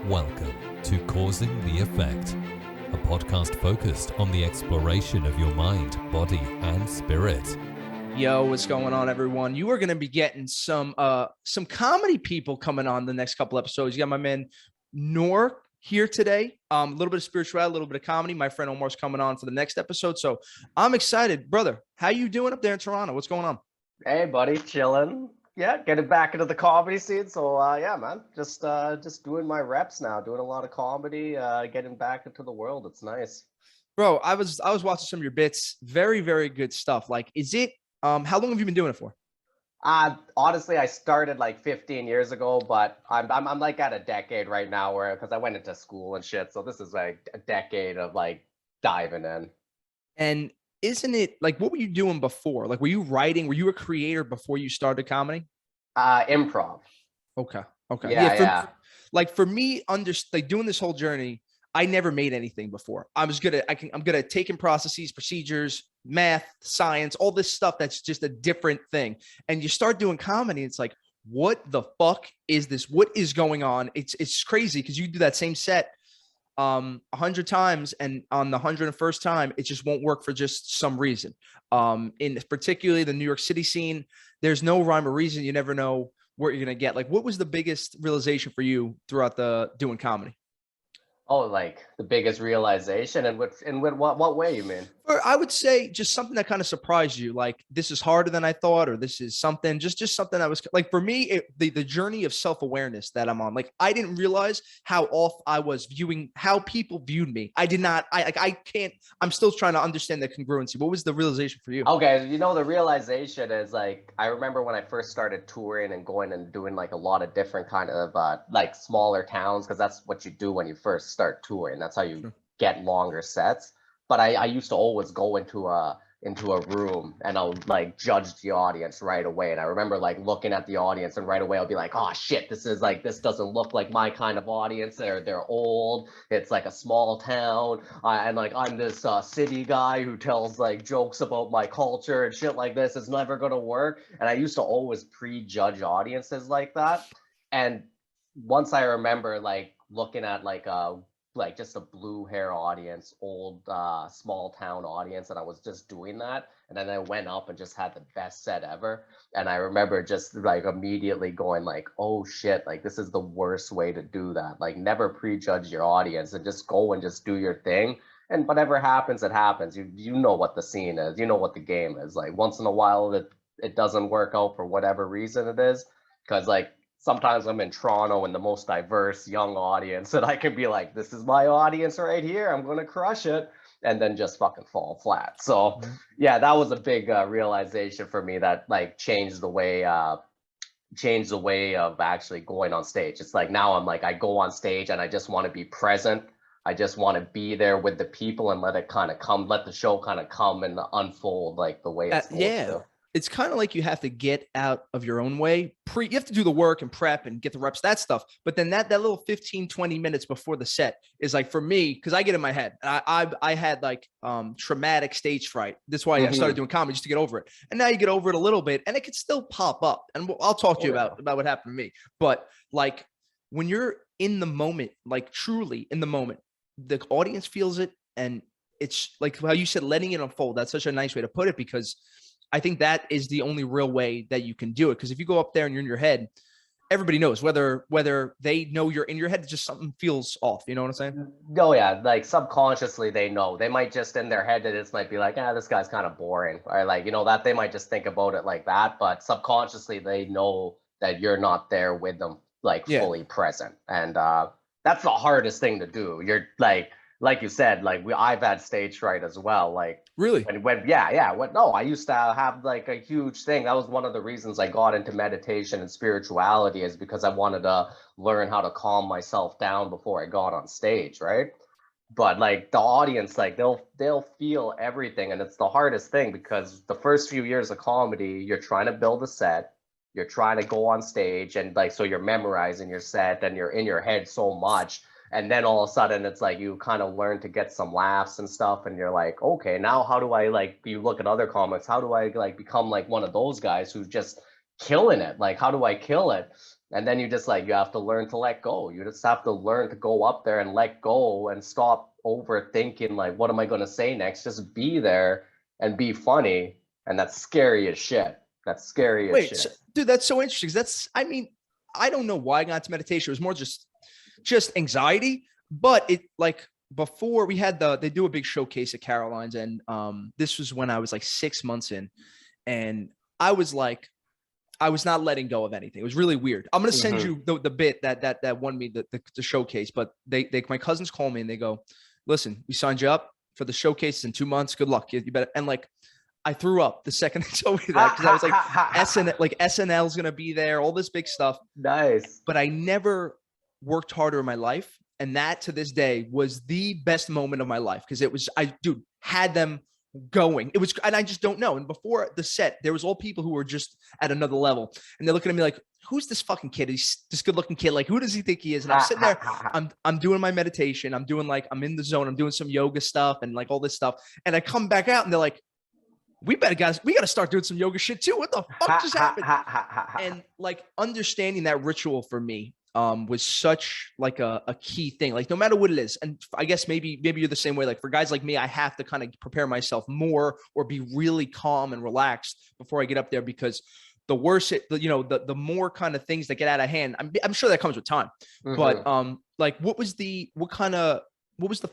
Welcome to Causing the Effect, a podcast focused on the exploration of your mind, body, and spirit. Yo, what's going on, everyone? You are going to be getting some comedy people coming on the next couple episodes. You got my man Noor here today. A little bit of spirituality, a little bit of comedy. My friend Omar's coming on for the next episode, so I'm excited, brother. How you doing up there in Toronto? What's going on? Hey, buddy, chilling. Yeah, getting back into the comedy scene. So, yeah, man, just doing my reps now, doing a lot of comedy, getting back into the world. It's nice. Bro, I was watching some of your bits. Very, very good stuff. Like, is it? How long have you been doing it for? Honestly, I started like 15 years ago, but I'm like at a decade right now, because I went into school and shit. So this is like a decade of like diving in. And isn't it like, what were you doing before? Like, were you writing? Were you a creator before you started comedy? Improv. Okay. Yeah. For me, like doing this whole journey, I never made anything before. I'm good at taking processes, procedures, math, science, all this stuff that's just a different thing. And you start doing comedy, it's like, what the fuck is this? What is going on? It's crazy because you do that same set 100 times, and on the 101st time it just won't work for just some reason. In particularly the New York City scene, there's no rhyme or reason. You never know what you're gonna get. Like, what was the biggest realization for you throughout the doing comedy? Oh, like the biggest realization, and what way you mean? Or I would say just something that kind of surprised you, like this is harder than I thought, or this is something just something that was like, for me, the journey of self-awareness that I'm on. Like, I didn't realize how off I was viewing how people viewed me. I did not. I can't. I'm still trying to understand the congruency. What was the realization for you? Okay, the realization is like, I remember when I first started touring and going and doing like a lot of different kind of like smaller towns, because that's what you do when you first start touring. That's how you get longer sets. But I used to always go into a room and I'll like judge the audience right away. And I remember like looking at the audience, and right away I'll be like, oh shit, this doesn't look like my kind of audience. They're old. It's like a small town. And like, I'm this city guy who tells like jokes about my culture and shit like this. It's never gonna work. And I used to always prejudge audiences like that. And once I remember like looking at like just a blue hair audience, old small town audience, and I was just doing that, and then I went up and just had the best set ever. And I remember just like immediately going like, oh shit, like this is the worst way to do that. Like, never prejudge your audience and just go and just do your thing, and whatever happens, it happens. You know what the scene is, you know what the game is. Like, once in a while it doesn't work out for whatever reason it is, because like sometimes I'm in Toronto and the most diverse young audience, and I can be like, this is my audience right here, I'm going to crush it, and then just fucking fall flat. So yeah, that was a big realization for me that like changed the way of actually going on stage. It's like, now I'm like, I go on stage and I just want to be present. I just want to be there with the people and let the show kind of come and unfold like the way it's supposed to. It's kind of like you have to get out of your own way. You have to do the work and prep and get the reps, that stuff. But then that little 15, 20 minutes before the set is like, for me, because I get in my head. I had like traumatic stage fright. That's why I started doing comedy, just to get over it. And now you get over it a little bit, and it could still pop up. And I'll talk to you about what happened to me. But like, when you're in the moment, like truly in the moment, the audience feels it. And it's like how you said, letting it unfold. That's such a nice way to put it, because I think that is the only real way that you can do it. Because if you go up there and you're in your head, everybody knows whether they know you're in your head, just something feels off. You know what I'm saying? Oh yeah, like subconsciously they know. They might just in their head that this might be like, this guy's kind of boring, or like, that they might just think about it like that. But subconsciously they know that you're not there with them, like fully present. And that's the hardest thing to do. You're like you said, like I've had stage fright as well. Like, really? I used to have like a huge thing. That was one of the reasons I got into meditation and spirituality, is because I wanted to learn how to calm myself down before I got on stage, right? But like the audience, like they'll feel everything, and it's the hardest thing, because the first few years of comedy, you're trying to build a set, you're trying to go on stage, and like, so you're memorizing your set and you're in your head so much. And then all of a sudden it's like you kind of learn to get some laughs and stuff, and you're like, okay, now how do I, like, you look at other comics, how do I like become like one of those guys who's just killing it? Like, how do I kill it? And then you just like, you have to learn to let go. You just have to learn to go up there and let go and stop overthinking, like, what am I going to say next? Just be there and be funny. And that's scary as shit. That's scary as shit. So, dude, that's so interesting. I mean, I don't know why I got into meditation. It was more just anxiety, but it like before we had they do a big showcase at Caroline's. And this was when I was like 6 months in, and I was not letting go of anything. It was really weird. I'm going to send you the bit that won me the showcase, but my cousins call me and they go, listen, we signed you up for the showcase in 2 months. Good luck. You better. And like, I threw up the second they told me that, because I was like, SNL's going to be there, all this big stuff. Nice. But I never worked harder in my life. And that to this day was the best moment of my life. Cause had them going. It was, and I just don't know. And before the set, there was all people who were just at another level, and they're looking at me like, who's this fucking kid? He's this good looking kid. Like, who does he think he is? And I'm sitting there, I'm doing my meditation. I'm doing like, I'm in the zone. I'm doing some yoga stuff and like all this stuff. And I come back out and they're like, we got to start doing some yoga shit too. What the fuck just happened? And like understanding that ritual for me was such like a key thing, like no matter what it is. And I guess maybe you're the same way. Like for guys like me, I have to kind of prepare myself more or be really calm and relaxed before I get up there, because the worse the more kind of things that get out of hand, I'm sure that comes with time. But like what was the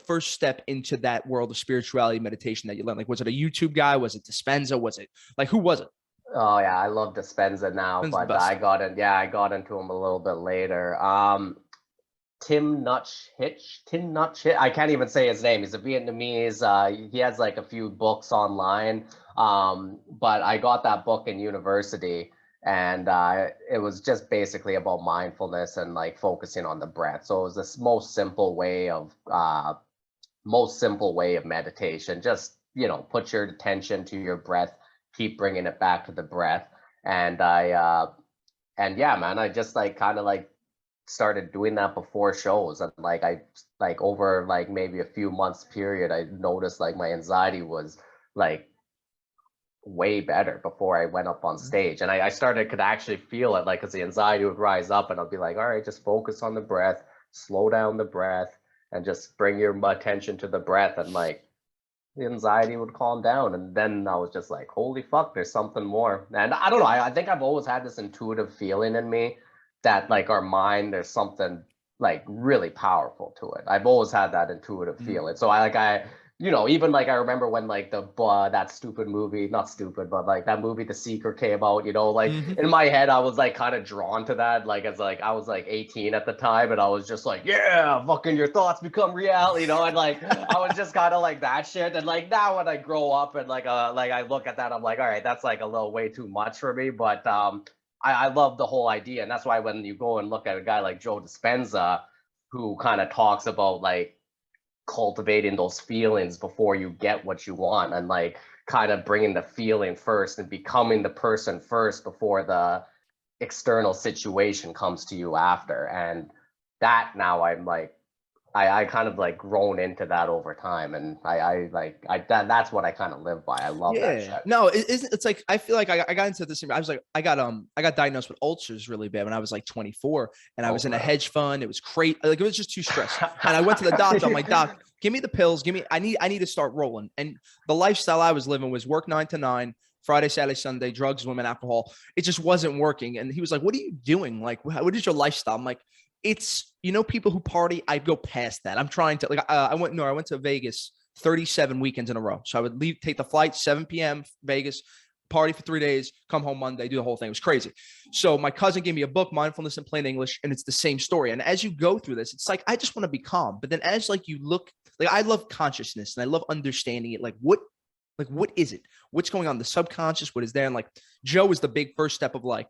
first step into that world of spirituality meditation that you learned? Like, was it a YouTube guy? Was it Dispenza? Was it like, who was it? Oh yeah, I love Dispenza now, but I got into him a little bit later. Tim Nutch, I can't even say his name. He's a Vietnamese. He has like a few books online. But I got that book in university, and it was just basically about mindfulness and like focusing on the breath. So it was the most simple way of meditation. Just, put your attention to your breath, keep bringing it back to the breath. And yeah, man, I just like kind of like started doing that before shows. And like, I like over like maybe a few months period, I noticed like my anxiety was like way better before I went up on stage. And I could actually feel it, like, because the anxiety would rise up, and I'll be like, all right, just focus on the breath, slow down the breath, and just bring your attention to the breath. And like, the anxiety would calm down. And then I was just like, holy fuck, there's something more. And I don't know, I think I've always had this intuitive feeling in me that like our mind, there's something like really powerful to it. I've always had that intuitive feeling. So even like I remember when like that stupid movie, not stupid, but like that movie The Secret came out, like in my head I was like kind of drawn to that, like as like I was like 18 at the time, and I was just like, yeah, fucking your thoughts become reality, and like I was just kind of like that shit. And like now when I grow up and like I look at that, I'm like, all right, that's like a little way too much for me. But I love the whole idea. And that's why when you go and look at a guy like Joe Dispenza, who kind of talks about like cultivating those feelings before you get what you want, and like kind of bringing the feeling first and becoming the person first before the external situation comes to you after. And that now I'm like, I kind of like grown into that over time, and that's what I kind of live by. I love that shit. No, it's like, I feel like I got into this. I was like, I got diagnosed with ulcers really bad when I was like 24, and I was in a hedge fund. It was crazy. Like, it was just too stressed. And I went to the doctor. I'm like, doc, give me the pills. I need to start rolling. And the lifestyle I was living was work 9 to 9, Friday, Saturday, Sunday, drugs, women, alcohol. It just wasn't working. And he was like, what are you doing? Like, what is your lifestyle? I'm like, it's, people who party, I go past that. I'm trying to, like, I went to Vegas 37 weekends in a row. So I would take the flight, 7 p.m. Vegas, party for 3 days, come home Monday, do the whole thing. It was crazy. So my cousin gave me a book, Mindfulness in Plain English, and it's the same story. And as you go through this, it's like, I just want to be calm. But then as like you look, like, I love consciousness and I love understanding it. Like, what is it? What's going on? The subconscious, what is there? And like, Joe is the big first step of like,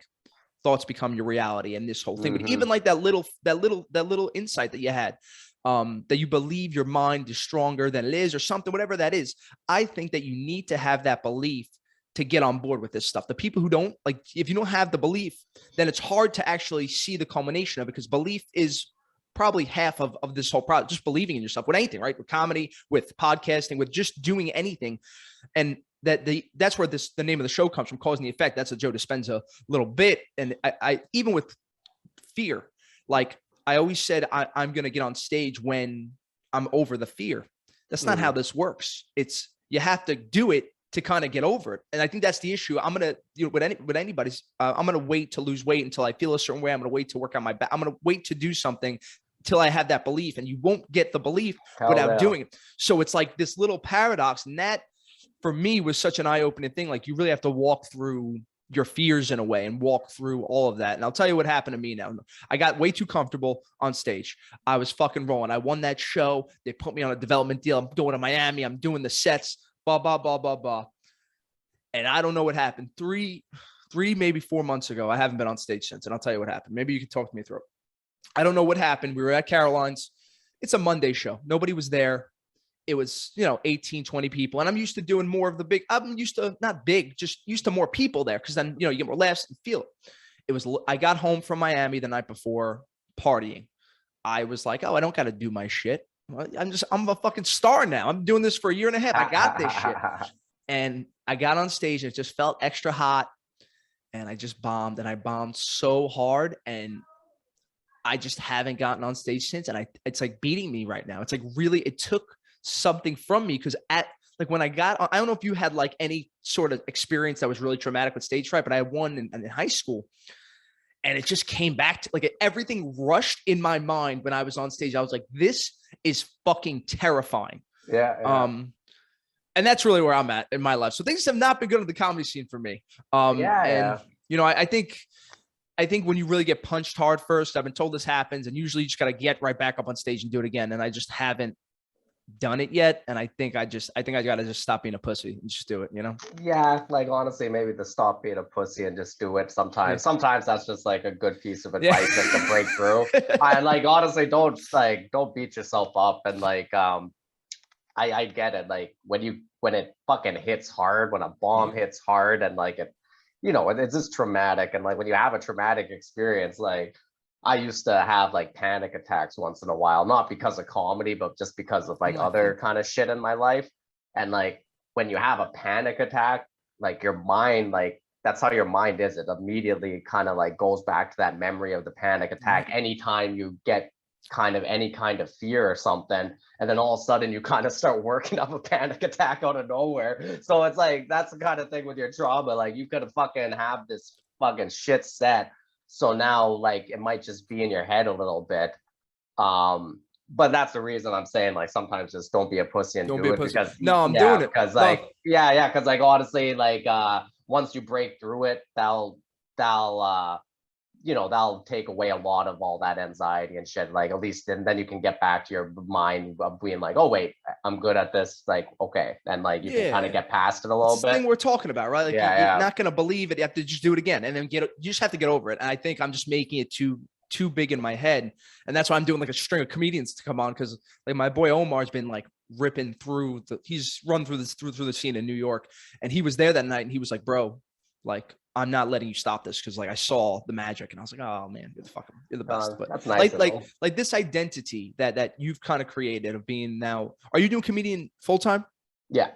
thoughts become your reality and this whole thing. But even like that little insight that you had, that you believe your mind is stronger than it is or something, whatever that is. I think that you need to have that belief to get on board with this stuff. The people who don't, like, if you don't have the belief, then it's hard to actually see the culmination of it, because belief is probably half of this whole project, just believing in yourself with anything, right? With comedy, with podcasting, with just doing anything. And that's where the name of the show comes from, Cause and the Effect. That's a Joe Dispenza little bit. And I even with fear. Like I always said, I'm going to get on stage when I'm over the fear. That's not how this works. It's, you have to do it to kind of get over it. And I think that's the issue. I'm going to, you know, with anybody's, I'm going to wait to lose weight until I feel a certain way. I'm going to wait to work on my back. I'm going to wait to do something till I have that belief, and you won't get the belief without doing it. So it's like this little paradox. And that for me was such an eye-opening thing. Like you really have to walk through your fears in a way and walk through all of that. And I'll tell you what happened to me now. I got way too comfortable on stage. I was fucking rolling. I won that show. They put me on a development deal. I'm going to Miami. I'm doing the sets, blah, blah, blah, blah, blah. And I don't know what happened. Three, maybe 4 months ago, I haven't been on stage since. And I'll tell you what happened. Maybe you can talk me through it. I don't know what happened. We were at Caroline's. It's a Monday show. Nobody was there. It was, 18, 20 people. And I'm used to doing more of the big, I'm used to, not big, just used to more people there. Cause then, you get more laughs and feel it. I got home from Miami the night before partying. I was like, oh, I don't got to do my shit. I'm a fucking star now. I'm doing this for a year and a half. I got this shit. And I got on stage and it just felt extra hot. And I just bombed, and I bombed so hard. And I just haven't gotten on stage since. And it's like beating me right now. It's like really, it took something from me. Cause when I got on, I don't know if you had like any sort of experience that was really traumatic with stage fright, but I had one in high school, and it just came back to like everything rushed in my mind when I was on stage. I was like, this is fucking terrifying. Yeah. And that's really where I'm at in my life. So things have not been good on the comedy scene for me. I think when you really get punched hard first, I've been told this happens, and usually you just got to get right back up on stage and do it again. And I just haven't done it yet. And I think I got to just stop being a pussy and just do it, Yeah. Like honestly, maybe to stop being a pussy and just do it sometimes. Sometimes that's just like a good piece of advice that to break through. I like, honestly, don't beat yourself up. And like, I get it. Like when it fucking hits hard, when a bomb hits hard, and like it's just traumatic. And like when you have a traumatic experience, like I used to have like panic attacks once in a while, not because of comedy, but just because of like other kind of shit in my life. And like when you have a panic attack, like your mind, like that's how your mind is. It immediately kind of like goes back to that memory of the panic attack anytime you get kind of any kind of fear or something, and then all of a sudden you kind of start working up a panic attack out of nowhere. So it's like that's the kind of thing with your trauma. Like you could fucking have this fucking shit set, so now like it might just be in your head a little bit. But that's the reason I'm saying like sometimes just don't be a pussy and do it because I'm doing it because like because like honestly like once you break through it, that'll take away a lot of all that anxiety and shit. Like at least then you can get back to your mind of being like, oh wait, I'm good at this. Like, okay. And like you can kind of get past it a little bit. Thing we're talking about, right? Like you're not going to believe it. You have to just do it again and then you just have to get over it. And I think I'm just making it too big in my head. And that's why I'm doing like a string of comedians to come on. Cause like my boy Omar's been like ripping through he's run through the scene in New York. And he was there that night and he was like, bro, like, I'm not letting you stop this because like I saw the magic and I was like, oh man, you're the best. But that's nice. Like this identity that you've kind of created of being now. Are you doing comedian full time? Yeah.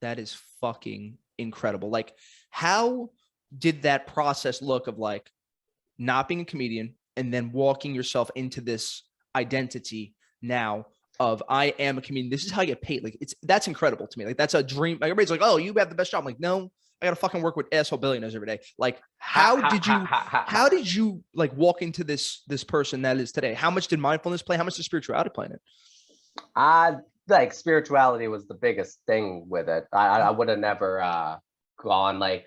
That is fucking incredible. Like, how did that process look of like not being a comedian and then walking yourself into this identity now of I am a comedian? This is how I get paid. Like that's incredible to me. Like that's a dream. Like everybody's like, oh, you have the best job. I'm like, no. I gotta fucking work with asshole billionaires every day. Like, how did you like walk into this person that is today? How much did mindfulness play? How much did spirituality play in it? Like spirituality was the biggest thing with it. I would have never gone like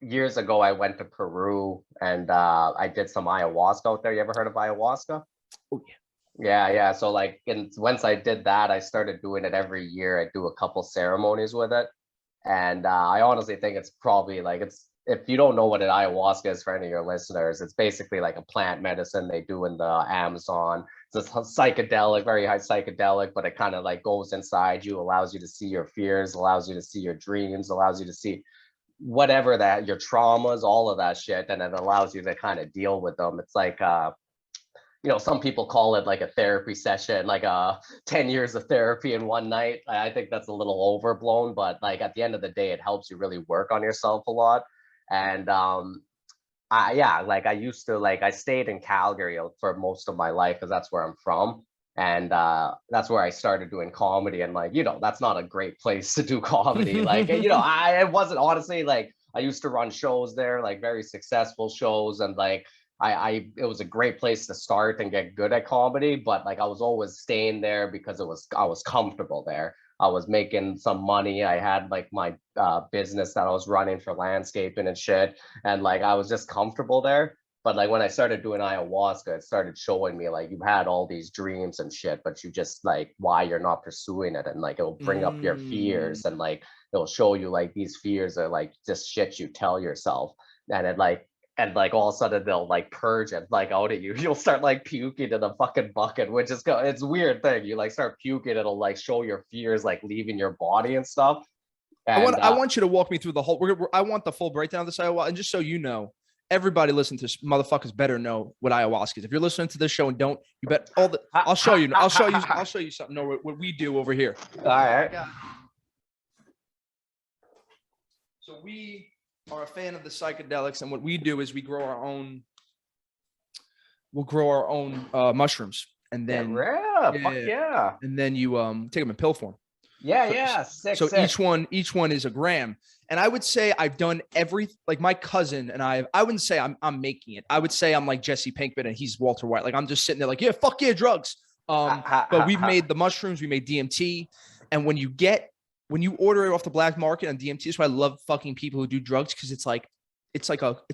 years ago. I went to Peru and I did some ayahuasca out there. You ever heard of ayahuasca? Oh yeah. Yeah. So like, and once I did that, I started doing it every year. I do a couple ceremonies with it. And I honestly think it's probably like if you don't know what an ayahuasca is for any of your listeners, it's basically like a plant medicine they do in the Amazon. It's a psychedelic, very high psychedelic, but it kind of like goes inside you, allows you to see your fears, allows you to see your dreams, allows you to see whatever that your traumas, all of that shit, and it allows you to kind of deal with them. It's like some people call it like a therapy session, like 10 years of therapy in one night. I think that's a little overblown, but like at the end of the day, it helps you really work on yourself a lot. And Yeah, like I used to, like I stayed in Calgary for most of my life because that's where I'm from. And that's where I started doing comedy. And like, that's not a great place to do comedy. Like, it wasn't, honestly, like I used to run shows there, like very successful shows. And like, it was a great place to start and get good at comedy. But like, I was always staying there because I was comfortable there. I was making some money. I had like my business that I was running for landscaping and shit. And like, I was just comfortable there. But like when I started doing ayahuasca, it started showing me like you had all these dreams and shit, but you just like why you're not pursuing it. And like it'll bring up your fears, and like it'll show you like these fears are like just shit you tell yourself. And it like, and like all of a sudden they'll like purge it like out of you. You'll start like puking in a fucking bucket, which is it's a weird thing. You like start puking, it'll like show your fears like leaving your body and stuff. And I want you to walk me through the whole. I want the full breakdown of this ayahuasca, and just so you know, everybody listening to this motherfuckers better know what ayahuasca is. If you're listening to this show and don't, you bet all the. I'll show you. I'll show you something. Know what we do over here. All right. So we are a fan of the psychedelics, and what we do is we grow our own. We'll grow our own mushrooms, and then and then you take them in pill form. So Sick. Each one is a gram. And I would say I've done like my cousin and I wouldn't say I'm making it. I would say I'm like Jesse Pinkman and he's Walter White. Like I'm just sitting there like, yeah, fuck yeah, drugs. But we've made the mushrooms, we made DMT. And when you order it off the black market on DMT, that's why I love fucking people who do drugs, because it's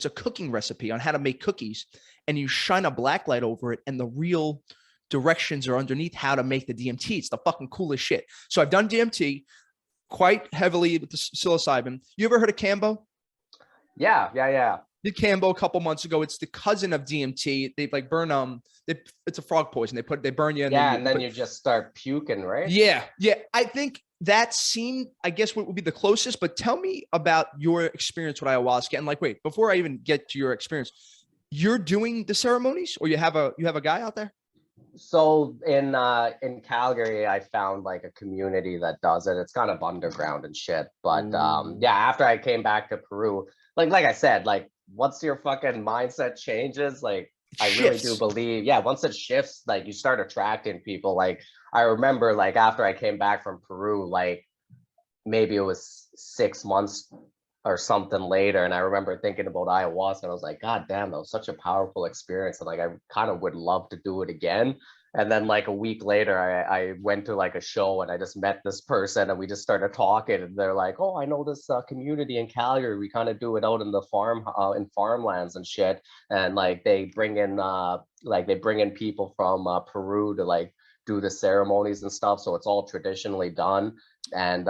a cooking recipe on how to make cookies. And you shine a black light over it, and the real directions are underneath how to make the DMT. It's the fucking coolest shit. So I've done DMT quite heavily with the psilocybin. You ever heard of Cambo? Yeah. Did Cambo a couple months ago. It's the cousin of DMT. They like burn it's a frog poison. They burn you. And then you just start puking, right? Yeah. I think that seemed, I guess, what would be the closest. But tell me about your experience with ayahuasca. And like, wait, before I even get to your experience, you're doing the ceremonies, or you have a guy out there? So in Calgary, I found like a community that does it. It's kind of underground and shit. But after I came back to Peru, like I said, like once your fucking mindset changes, like I really do believe, once it shifts, like you start attracting people. Like I remember like after I came back from Peru, like maybe it was 6 months or something later, and I remember thinking about ayahuasca, and I was like, God damn, that was such a powerful experience, and like I kind of would love to do it again. And then like a week later, I went to like a show, and I just met this person, and we just started talking, and they're like, oh, I know this community in Calgary. We kind of do it out in the in farmlands and shit, and like they bring in people from Peru to like do the ceremonies and stuff, so it's all traditionally done. And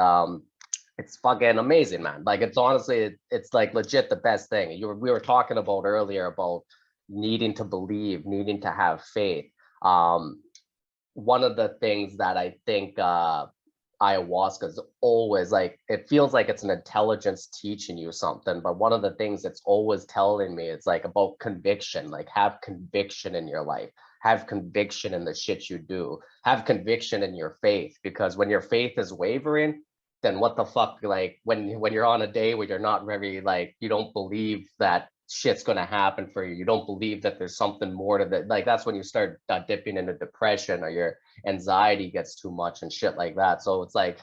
it's fucking amazing, man. Like it's honestly, it's like legit the best thing. We were talking about earlier about needing to believe, needing to have faith. One of the things that I think ayahuasca is always like, it feels like it's an intelligence teaching you something, but one of the things it's always telling me, it's like about conviction. Like have conviction in your life, have conviction in the shit you do, have conviction in your faith, because when your faith is wavering, then what the fuck, like when you're on a day where you're not very, like, you don't believe that shit's going to happen for you, you don't believe that there's something more to that, like that's when you start dipping into depression, or your anxiety gets too much and shit like that. So it's like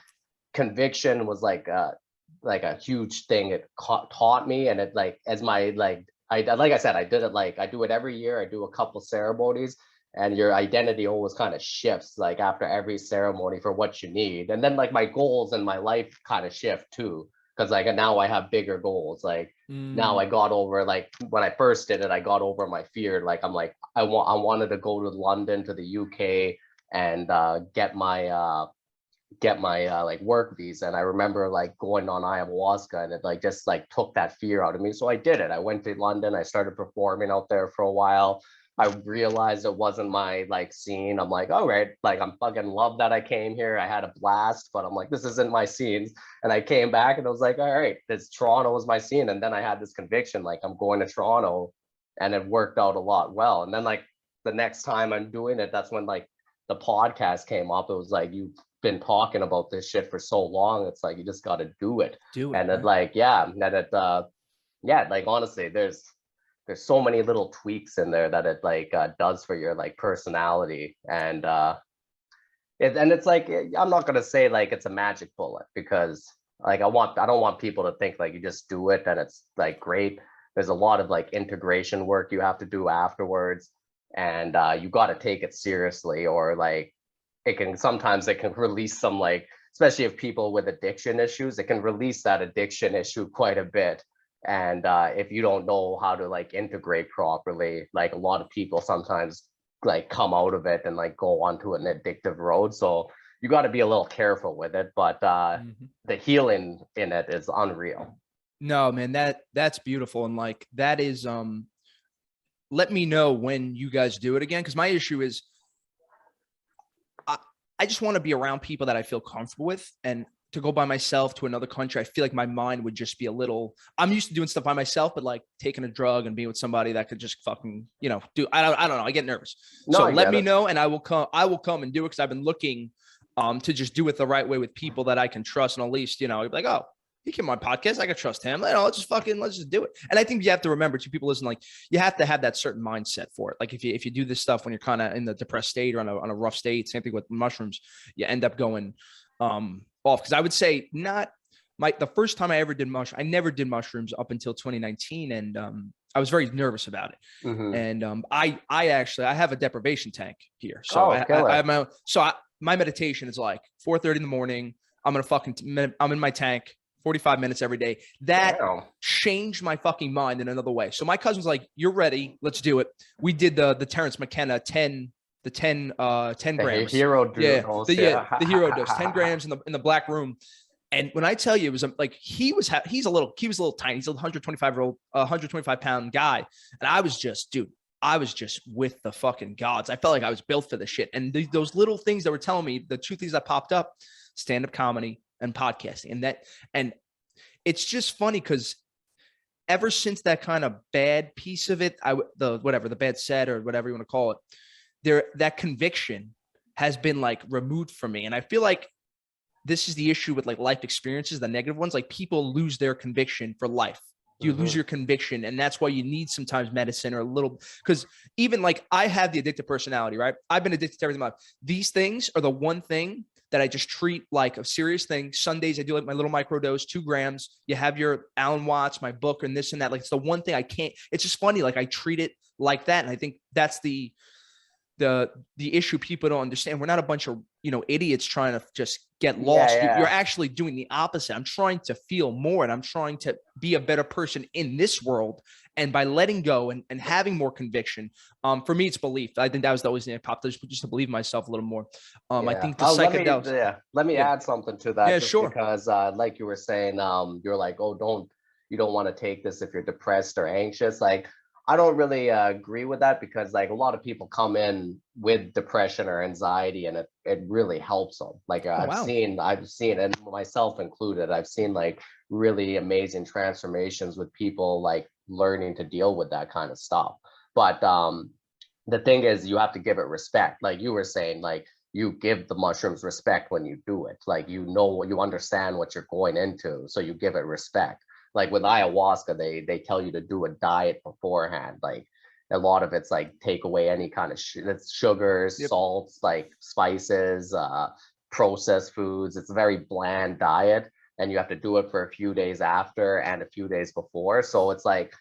conviction was like a huge thing it taught me. And it like, as my like I said, I did it, like I do it every year. I do a couple ceremonies, and your identity always kind of shifts like after every ceremony for what you need. And then like my goals in my life kind of shift too, because like now I have bigger goals. Like now I got over, like when I first did it, I got over my fear. Like I'm like, I wanted to go to London, to the UK, and get my like work visa. And I remember like going on ayahuasca, and it like just like took that fear out of me. So I did it. I went to London, I started performing out there for a while. I realized it wasn't my like scene. I'm like, all right, like I'm fucking love that I came here. I had a blast, but I'm like, this isn't my scenes. And I came back, and I was like, all right, this Toronto was my scene. And then I had this conviction, like I'm going to Toronto, and it worked out a lot well. And then like the next time I'm doing it, that's when like the podcast came up. It was like, you've been talking about this shit for so long. It's like, you just got to do it. And it like, like honestly, there's there's so many little tweaks in there that it like does for your like personality. And it's like, I'm not gonna say like it's a magic bullet, because like I don't want people to think like you just do it and it's like great. There's a lot of like integration work you have to do afterwards, and you got to take it seriously, or like sometimes it can release some, like, especially if people with addiction issues, it can release that addiction issue quite a bit. And if you don't know how to like integrate properly, like a lot of people sometimes like come out of it and like go onto an addictive road. So you got to be a little careful with it, but the healing in it is unreal. No, man, that's beautiful. And like, that is, let me know when you guys do it again. Cause my issue is I just want to be around people that I feel comfortable with, and to go by myself to another country, I feel like my mind would just be a little, I'm used to doing stuff by myself, but like taking a drug and being with somebody that could just fucking, do, I don't know. I get nervous. No, so let me know and I will come and do it. Cause I've been looking to just do it the right way with people that I can trust. And at least, like, oh, he came on my podcast, I can trust him. Let's just do it. And I think you have to remember, to people listen, like, you have to have that certain mindset for it. Like if you do this stuff when you're kind of in the depressed state or on a rough state, same thing with mushrooms, you end up going off. Cause I would say the first time I ever did I never did mushrooms up until 2019. And I was very nervous about it. Mm-hmm. And I have a deprivation tank here. So my meditation is like 4:30 in the morning. I'm in my tank 45 minutes every day. That changed my fucking mind in another way. So my cousin's like, you're ready. Let's do it. We did the Terrence McKenna 10 grams. Hero dose. The hero dose, 10 grams in the black room. And when I tell you, it was like, he's a little tiny. He's a 125 pound guy. And I was just with the fucking gods. I felt like I was built for this shit. And those little things that were telling me, the two things that popped up, stand-up comedy and podcasting. And it's just funny because ever since that kind of bad piece of it, the bad set or whatever you want to call it, that conviction has been like removed from me. And I feel like this is the issue with like life experiences, the negative ones. Like people lose their conviction for life. You lose your conviction. And that's why you need sometimes medicine or a little, because even like I have the addictive personality, right? I've been addicted to everything in my life. These things are the one thing that I just treat like a serious thing. Sundays, I do like my little microdose, 2 grams. You have your Alan Watts, my book, and this and that. Like, it's the one thing I can't, it's just funny. Like I treat it like that. And I think that's the issue people don't understand. We're not a bunch of, idiots trying to just get lost. Yeah. You're actually doing the opposite. I'm trying to feel more, and I'm trying to be a better person in this world. And by letting go and having more conviction, for me, it's belief. I think that was the always thing that popped up, just to believe myself a little more. I think the psychedelics. Let me add something to that. Yeah, sure. Because like you were saying, you're like, oh, you don't want to take this if you're depressed or anxious. Like, I don't really agree with that, because like a lot of people come in with depression or anxiety, and it really helps them. Like I've seen, and myself included, I've seen like really amazing transformations with people like learning to deal with that kind of stuff. But the thing is, you have to give it respect. Like you were saying, like you give the mushrooms respect when you do it. Like, you understand what you're going into, so you give it respect. Like with ayahuasca, they tell you to do a diet beforehand. Like a lot of it's like take away any kind of sugars, salts, like spices, processed foods. It's a very bland diet, and you have to do it for a few days after and a few days before. So it's like,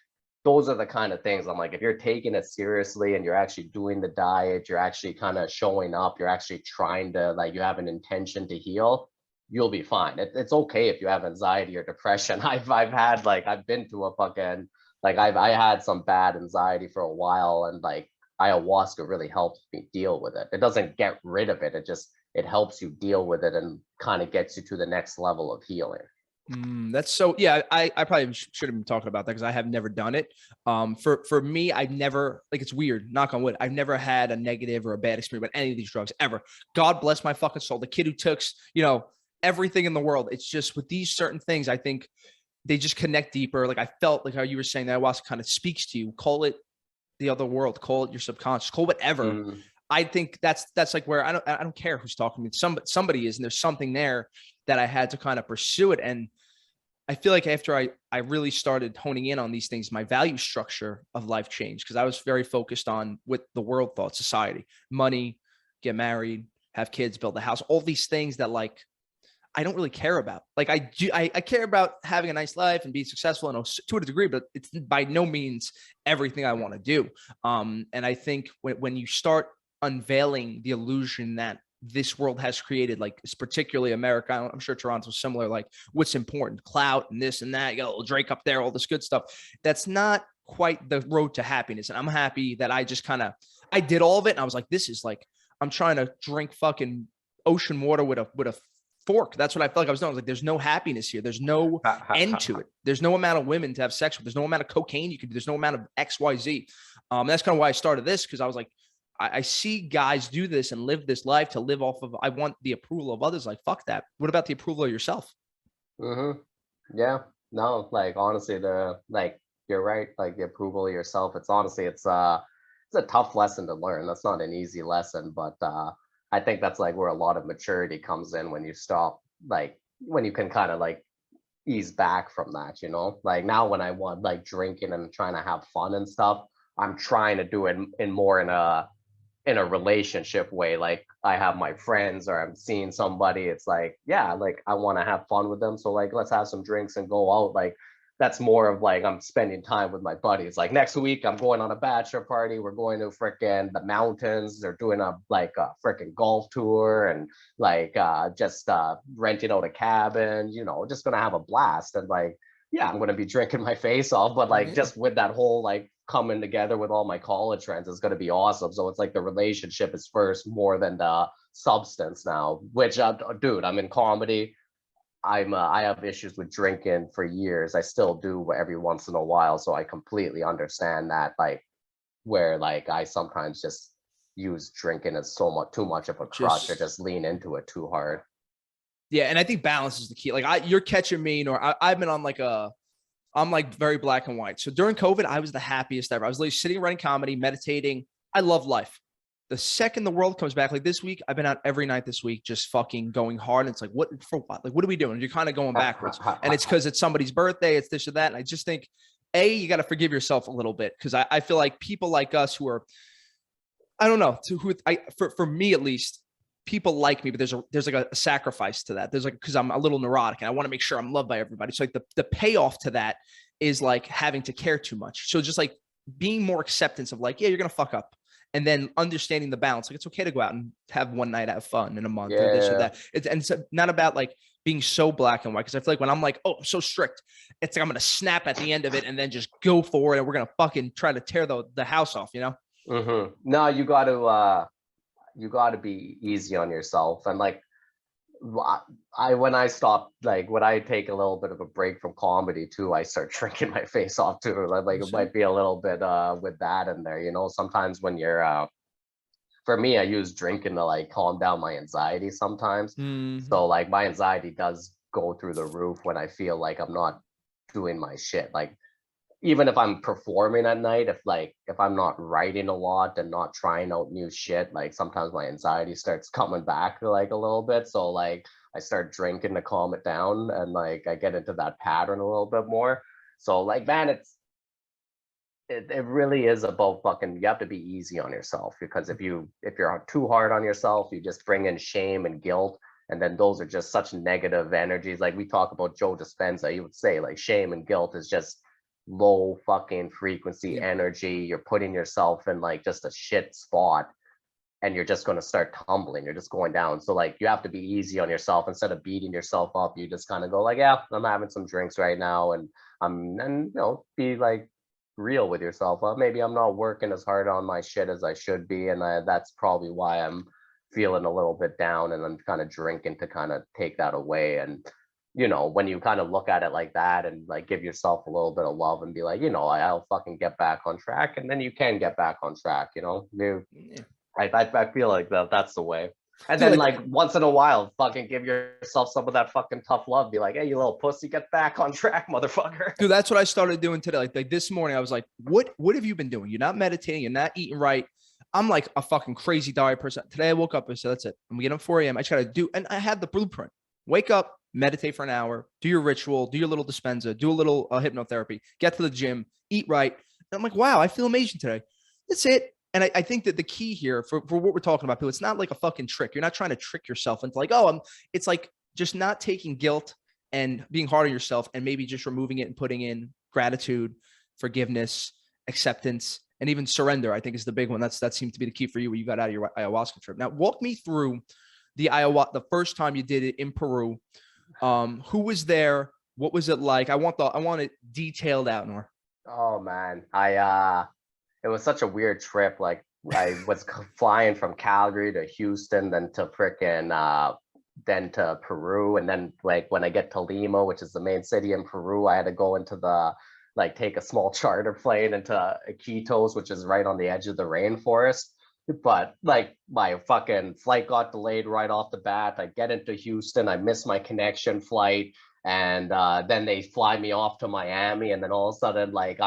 those are the kind of things I'm like, if you're taking it seriously and you're actually doing the diet, you're actually kind of showing up, you're actually trying to, like, you have an intention to heal, you'll be fine. It's okay if you have anxiety or depression. I've been to a fucking, like, I had some bad anxiety for a while, and like ayahuasca really helped me deal with it. It doesn't get rid of it. It helps you deal with it and kind of gets you to the next level of healing. That's so, yeah, I probably should have been talking about that, because I have never done it. For me, I've never, like, it's weird, knock on wood, I've never had a negative or a bad experience with any of these drugs ever. God bless my fucking soul. The kid who took, everything in the world. It's just with these certain things, I think they just connect deeper. Like I felt like how you were saying that ayahuasca kind of speaks to you. Call it the other world, call it your subconscious, call whatever. I think that's like where I don't care who's talking to me. Somebody is, and there's something there that I had to kind of pursue it. And I feel like after I really started honing in on these things, my value structure of life changed because I was very focused on what the world thought, society, money, get married, have kids, build a house, all these things that like I don't really care about. Like I care about having a nice life and being successful and to a degree, but it's by no means everything I want to do. And I think when you start unveiling the illusion that this world has created, like particularly America, I'm sure Toronto's similar, like what's important, clout and this and that, you got a little Drake up there, all this good stuff. That's not quite the road to happiness. And I'm happy that I just I did all of it. And I was like, this is like, I'm trying to drink fucking ocean water with a fork. That's what I felt like I was doing. I was like, there's no happiness here. There's no end to it. There's no amount of women to have sex with. There's no amount of cocaine you can do. There's no amount of XYZ. That's kind of why I started this, because I was like, I see guys do this and live this life to live off of, I want the approval of others. Like, fuck that. What about the approval of yourself? Yeah. No, like honestly, you're right. Like the approval of yourself. It's honestly, it's a tough lesson to learn. That's not an easy lesson, but I think that's like where a lot of maturity comes in when you stop, like when you can kind of like ease back from that, you know. Like now when I want like drinking and trying to have fun and stuff, I'm trying to do it in more in a relationship way. Like I have my friends or I'm seeing somebody, it's like, yeah, like I want to have fun with them, so like let's have some drinks and go out. Like that's more of like I'm spending time with my buddies. Like next week I'm going on a bachelor party, we're going to frickin' the mountains, they're doing a frickin' golf tour, and like just renting out a cabin, you know, just gonna have a blast. And like, yeah, I'm gonna be drinking my face off, but like just with that whole like coming together with all my college friends is going to be awesome. So it's like the relationship is first more than the substance now, which dude, I'm in comedy. I have issues with drinking for years. I still do every once in a while. So I completely understand that, like where like I sometimes just use drinking as too much of a crutch or just lean into it too hard. Yeah. And I think balance is the key. Like you're catching me, or I've been on like I'm like very black and white. So during COVID, I was the happiest ever. I was literally sitting, writing comedy, meditating. I love life. The second the world comes back, like this week, I've been out every night this week, just fucking going hard. And it's like, what for what? Like, what are we doing? You're kind of going backwards. And it's because it's somebody's birthday. It's this or that. And I just think, you got to forgive yourself a little bit. Cause I feel like people like us who are, I don't know, for me at least, people like me, but there's like a sacrifice to that. There's like, cause I'm a little neurotic and I want to make sure I'm loved by everybody. So like the payoff to that is like having to care too much. So just like being more acceptance of like, yeah, you're going to fuck up. And then understanding the balance. Like it's okay to go out and have one night, have fun in a month or this or that. And it's not about like being so black and white. Cause I feel like when I'm like, oh, I'm so strict, it's like, I'm going to snap at the end of it and then just go for it. And we're going to fucking try to tear the house off, you know? No, you got to be easy on yourself. And like when I stop, like when I take a little bit of a break from comedy too, I start drinking my face off too. Like it might be a little bit with that in there, you know. Sometimes when you're for me, I use drinking to like calm down my anxiety sometimes. So like my anxiety does go through the roof when I feel like I'm not doing my shit. Like even if I'm performing at night, if I'm not writing a lot and not trying out new shit, like sometimes my anxiety starts coming back like a little bit. So like I start drinking to calm it down, and like I get into that pattern a little bit more. So like, man, it really is about fucking, you have to be easy on yourself, because if you're too hard on yourself, you just bring in shame and guilt. And then those are just such negative energies. Like we talk about Joe Dispenza, he would say like shame and guilt is just low fucking frequency energy. You're putting yourself in like just a shit spot, and you're just going to start tumbling. You're just going down. So like you have to be easy on yourself. Instead of beating yourself up, you just kind of go like, yeah, I'm having some drinks right now, and you know, be like real with yourself. Well, maybe I'm not working as hard on my shit as I should be, and that's probably why I'm feeling a little bit down, and I'm kind of drinking to kind of take that away. And you know, when you kind of look at it like that and like give yourself a little bit of love and be like, you know, I'll fucking get back on track, and then you can get back on track, you know. I feel like that's the way. And then like once in a while, fucking give yourself some of that fucking tough love. Be like, hey, you little pussy, get back on track, motherfucker. Dude, that's what I started doing today. Like this morning, I was like, what have you been doing? You're not meditating, you're not eating right. I'm like a fucking crazy diet person. Today I woke up and said, that's it. I'm getting up 4 a.m. I just gotta do, and I had the blueprint. Wake up, meditate for an hour, do your ritual, do your little dispenser, do a little hypnotherapy, get to the gym, eat right. And I'm like, wow, I feel amazing today. That's it. And I think that the key here for what we're talking about, people, it's not like a fucking trick. You're not trying to trick yourself into like, it's like just not taking guilt and being hard on yourself and maybe just removing it and putting in gratitude, forgiveness, acceptance, and even surrender. I think is the big one. That seemed to be the key for you when you got out of your ayahuasca trip. Now, walk me through the first time you did it in Peru. Who was there? What was it like? I want it detailed out, Noor. Oh man, it was such a weird trip. Like I was flying from Calgary to Houston, then to then to Peru, and then like when I get to Lima, which is the main city in Peru, I had to go into take a small charter plane into Iquitos, which is right on the edge of the rainforest. But like my fucking flight got delayed right off the bat. I get into Houston, I miss my connection flight, and then they fly me off to Miami, and then all of a sudden, like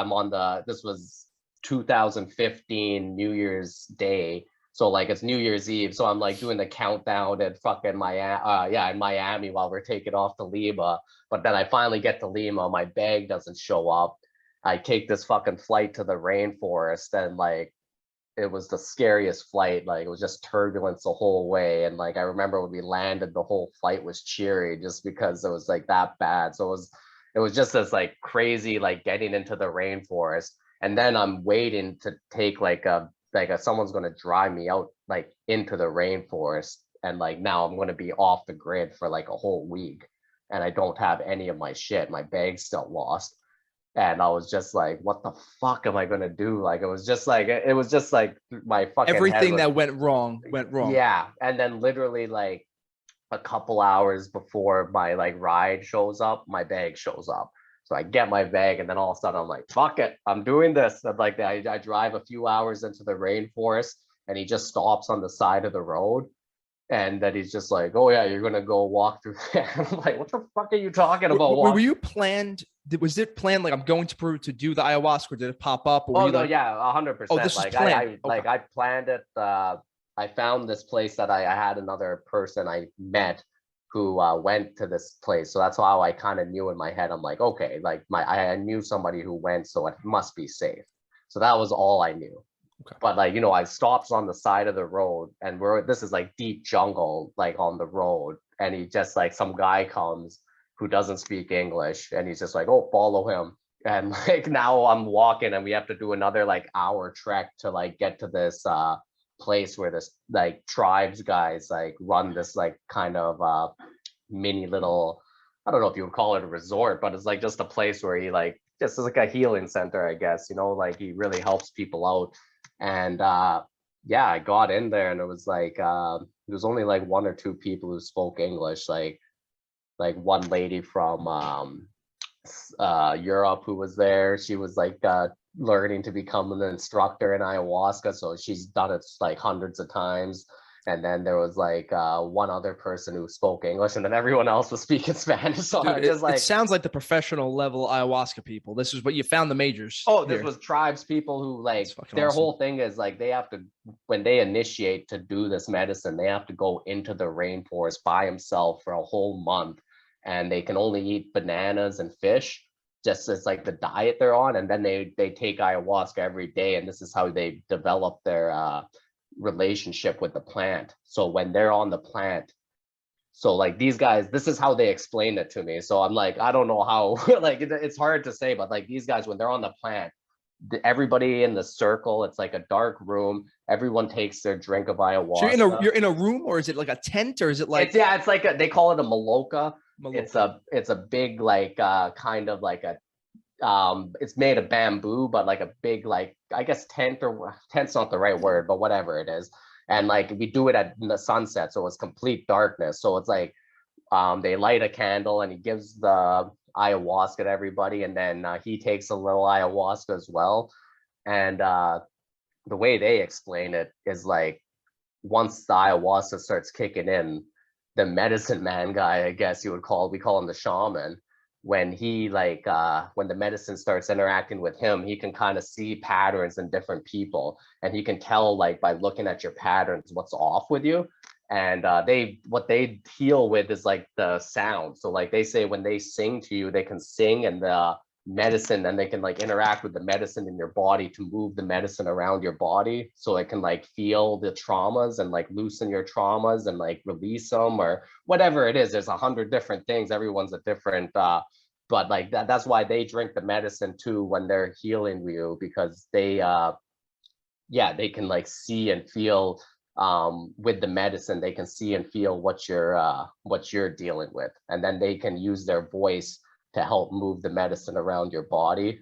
this was 2015 New Year's Day, so like it's New Year's Eve, so I'm like doing the countdown at fucking Miami, in Miami while we're taking off to Lima. But then I finally get to Lima, my bag doesn't show up. I take this fucking flight to the rainforest, and like it was the scariest flight. Like it was just turbulence the whole way. And like I remember when we landed, the whole flight was cheery just because it was like that bad. So it was just this like crazy, like getting into the rainforest. And then I'm waiting to take someone's gonna drive me out like into the rainforest. And like now I'm gonna be off the grid for like a whole week. And I don't have any of my shit. My bag's still lost. And I was just like, what the fuck am I gonna do? Like it was just like my fucking everything that went wrong. Yeah. And then literally like a couple hours before my like ride shows up, my bag shows up. So I get my bag, and then all of a sudden I'm like, fuck it, I'm doing this. And like I drive a few hours into the rainforest, and he just stops on the side of the road. And then he's just like, oh yeah, you're gonna go walk through there. I'm like, what the fuck are you talking about? Were you planned? Was it planned like I'm going to Peru to do the ayahuasca, or did it pop up? Or no, yeah, 100%. Oh, this like was planned. I planned it. I found this place that I had another person I met who went to this place. So that's how I kind of knew in my head. I'm like, okay, like I knew somebody who went, so it must be safe. So that was all I knew. Okay. But like, I stopped on the side of the road, and this is like deep jungle, like on the road. And he just like, some guy comes who doesn't speak English, and he's just like, oh, follow him. And like now I'm walking, and we have to do another like hour trek to like get to this place where this like tribes guys like run this like kind of mini little, I don't know if you would call it a resort, but it's like just a place where he like just like a healing center, I guess, like he really helps people out. And yeah, I got in there, and it was like there was only like one or two people who spoke English, like one lady from Europe who was there. She was like learning to become an instructor in ayahuasca, so she's done it like hundreds of times. And then there was like one other person who spoke English, and then everyone else was speaking Spanish. So dude, it sounds like the professional level ayahuasca people. This is what you found the majors. Oh, this was tribes people who like their awesome. Whole thing is like they have to, when they initiate to do this medicine, they have to go into the rainforest by themselves for a whole month, and they can only eat bananas and fish. Just as like the diet they're on, and then they take ayahuasca every day, and this is how they develop their relationship with the plant. So when they're on the plant, so like these guys, this is how they explained it to me. So I'm like, I don't know how, like it's hard to say, but like these guys, when they're on the plant, everybody in the circle, it's like a dark room, everyone takes their drink of ayahuasca. So you're in a room, or is it like a tent, or is it like it's like they call it a maloka. It's a big like kind of like a it's made of bamboo, but like a big like, I guess tent's not the right word, but whatever it is. And like we do it at the sunset, so it's complete darkness. So it's like they light a candle, and he gives the ayahuasca to everybody, and then he takes a little ayahuasca as well. And the way they explain it is like once the ayahuasca starts kicking in, the medicine man guy, I guess we call him the shaman, when he like when the medicine starts interacting with him, he can kind of see patterns in different people, and he can tell like by looking at your patterns what's off with you. And what they heal with is like the sound. So like they say when they sing to you, they can sing and the medicine, and they can like interact with the medicine in your body to move the medicine around your body, so it can like feel the traumas and like loosen your traumas and like release them or whatever it is. There's 100 different things. Everyone's a different but like that's why they drink the medicine too when they're healing you, because they they can like see and feel with the medicine. They can see and feel what you're dealing with, and then they can use their voice to help move the medicine around your body.